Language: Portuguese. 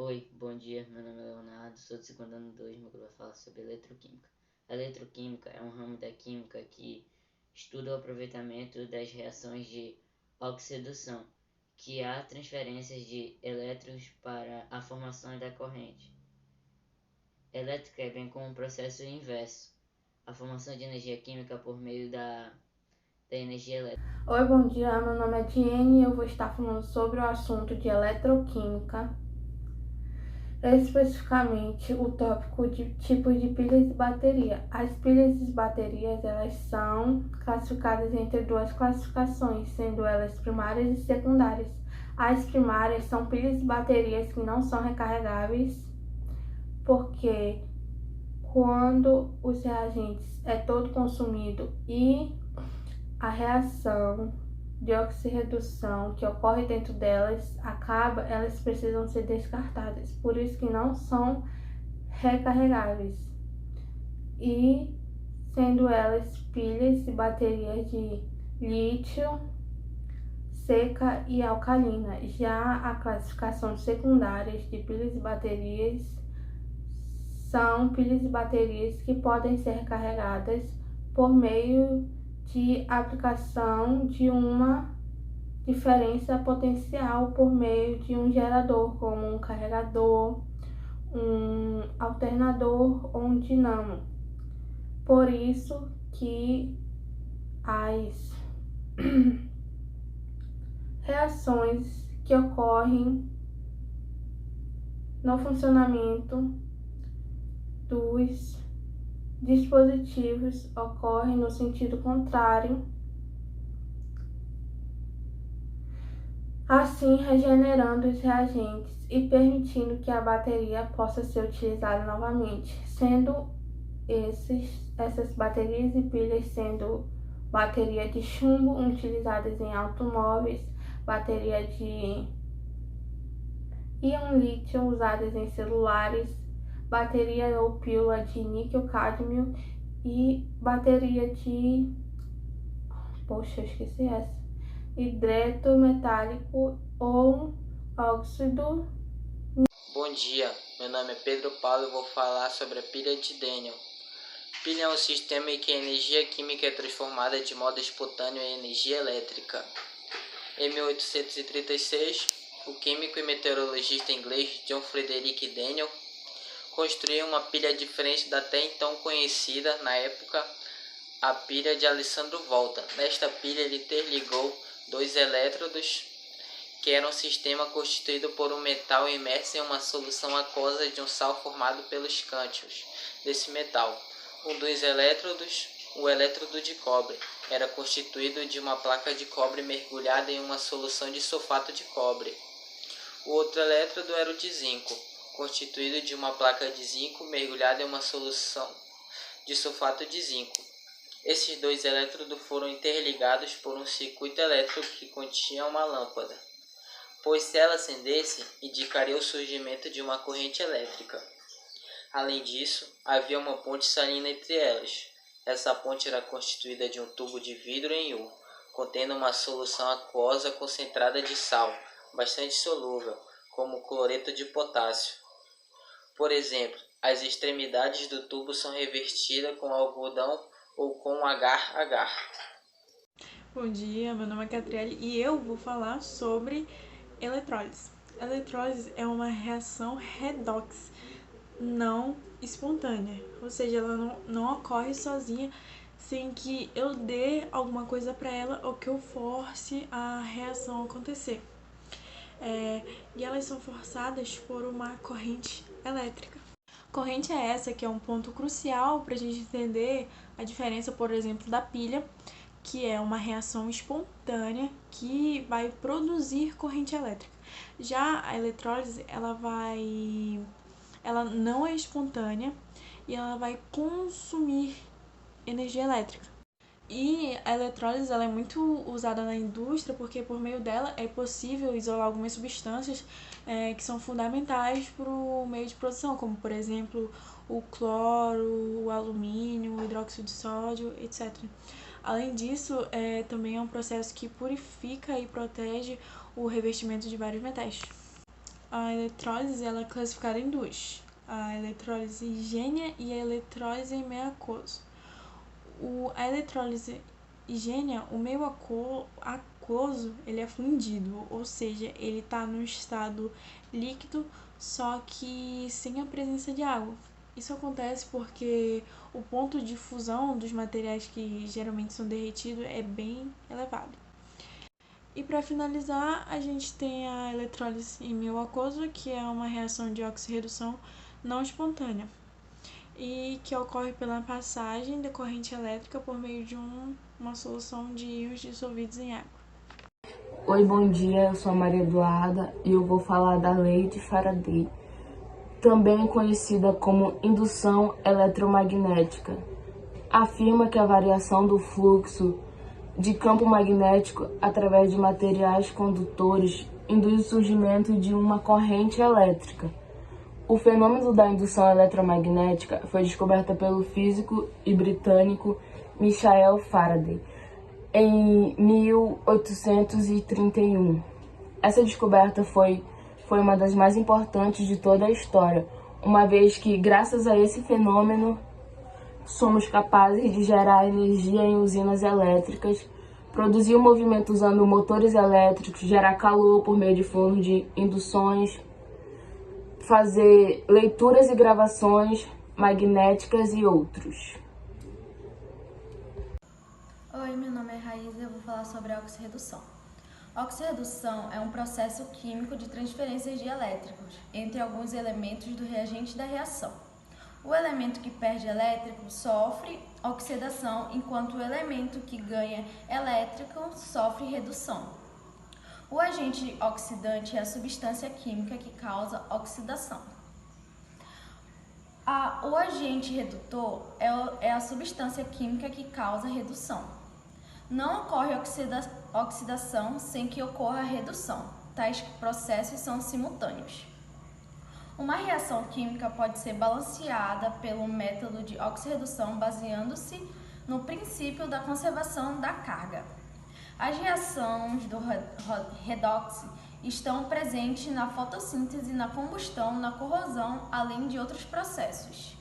Oi, bom dia, meu nome é Leonardo, sou do segundo ano 2, meu grupo vai falar sobre eletroquímica. A eletroquímica é um ramo da química que estuda o aproveitamento das reações de oxidação, que há transferências de elétrons para a formação da corrente elétrica, é bem como um processo inverso, a formação de energia química por meio da energia elétrica. Oi, bom dia. Meu nome é Diene e eu vou estar falando sobre o assunto de eletroquímica, especificamente o tópico de tipos de pilhas de bateria. As pilhas de baterias, elas são classificadas entre duas classificações, sendo elas primárias e secundárias. As primárias são pilhas de baterias que não são recarregáveis, porque quando os reagentes é todo consumido e a reação de oxirredução que ocorre dentro delas acaba, elas precisam ser descartadas, por isso que não são recarregáveis. E sendo elas pilhas e baterias de lítio, seca e alcalina. Já a classificação secundárias de pilhas e baterias são pilhas e baterias que podem ser recarregadas por meio de aplicação de uma diferença potencial por meio de um gerador, como um carregador, um alternador ou um dinamo. Por isso que as reações que ocorrem no funcionamento dos dispositivos ocorrem no sentido contrário, assim regenerando os reagentes e permitindo que a bateria possa ser utilizada novamente, sendo essas baterias e pilhas sendo bateria de chumbo utilizadas em automóveis, bateria de íon lítio usadas em celulares, bateria ou pílula de níquel-cádmio e bateria de hidreto metálico ou óxido. Bom dia, meu nome é Pedro Paulo e eu vou falar sobre a pilha de Daniel. Pilha é um sistema em que a energia química é transformada de modo espontâneo em energia elétrica. Em 1836, o químico e meteorologista inglês John Frederick Daniel construiu uma pilha diferente da até então conhecida, na época, a pilha de Alessandro Volta. Nesta pilha ele interligou dois elétrodos que era um sistema constituído por um metal imerso em uma solução aquosa de um sal formado pelos cântions desse metal. Um dos elétrodos, o elétrodo de cobre, era constituído de uma placa de cobre mergulhada em uma solução de sulfato de cobre. O outro elétrodo era o de zinco, constituído de uma placa de zinco mergulhada em uma solução de sulfato de zinco. Esses dois elétrodos foram interligados por um circuito elétrico que continha uma lâmpada, pois se ela acendesse, indicaria o surgimento de uma corrente elétrica. Além disso, havia uma ponte salina entre elas. Essa ponte era constituída de um tubo de vidro em U, contendo uma solução aquosa concentrada de sal, bastante solúvel, como cloreto de potássio. Por exemplo, as extremidades do tubo são revestidas com algodão ou com agar-agar. Bom dia, meu nome é Catriele e eu vou falar sobre eletrólise. Eletrólise é uma reação redox não espontânea, ou seja, ela não ocorre sozinha sem que eu dê alguma coisa para ela ou que eu force a reação acontecer. E elas são forçadas por uma corrente elétrica. Corrente é essa que é um ponto crucial para a gente entender a diferença, por exemplo, da pilha, que é uma reação espontânea que vai produzir corrente elétrica. Já a eletrólise, ela não é espontânea e ela vai consumir energia elétrica. E a eletrólise ela é muito usada na indústria porque por meio dela é possível isolar algumas substâncias que são fundamentais para o meio de produção, como por exemplo o cloro, o alumínio, o hidróxido de sódio, etc. Além disso, também é um processo que purifica e protege o revestimento de vários metais. a eletrólise ela é classificada em duas: a eletrólise igênia e a eletrólise em meio aquoso. A eletrólise igênia, o meio aquoso, ele é fundido, ou seja, ele está no estado líquido, só que sem a presença de água. Isso acontece porque o ponto de fusão dos materiais que geralmente são derretidos é bem elevado. E para finalizar, a gente tem a eletrólise em meio aquoso, que é uma reação de oxirredução não espontânea e que ocorre pela passagem da corrente elétrica por meio de uma solução de íons dissolvidos em água. Oi, bom dia, eu sou a Maria Eduarda e eu vou falar da lei de Faraday, também conhecida como indução eletromagnética. Afirma que a variação do fluxo de campo magnético através de materiais condutores induz o surgimento de uma corrente elétrica. O fenômeno da indução eletromagnética foi descoberto pelo físico e britânico Michael Faraday em 1831. Essa descoberta foi uma das mais importantes de toda a história, uma vez que, graças a esse fenômeno, somos capazes de gerar energia em usinas elétricas, produzir o movimento usando motores elétricos, gerar calor por meio de fornos de induções, fazer leituras e gravações magnéticas e outros. Oi, meu nome é Raíza e eu vou falar sobre a oxirredução. A oxirredução é um processo químico de transferências de elétricos entre alguns elementos do reagente da reação. O elemento que perde elétrico sofre oxidação, enquanto o elemento que ganha elétrico sofre redução. O agente oxidante é a substância química que causa oxidação. O agente redutor é a substância química que causa redução. Não ocorre oxidação sem que ocorra redução. Tais processos são simultâneos. Uma reação química pode ser balanceada pelo método de oxirredução baseando-se no princípio da conservação da carga. As reações do redox estão presentes na fotossíntese, na combustão, na corrosão, além de outros processos.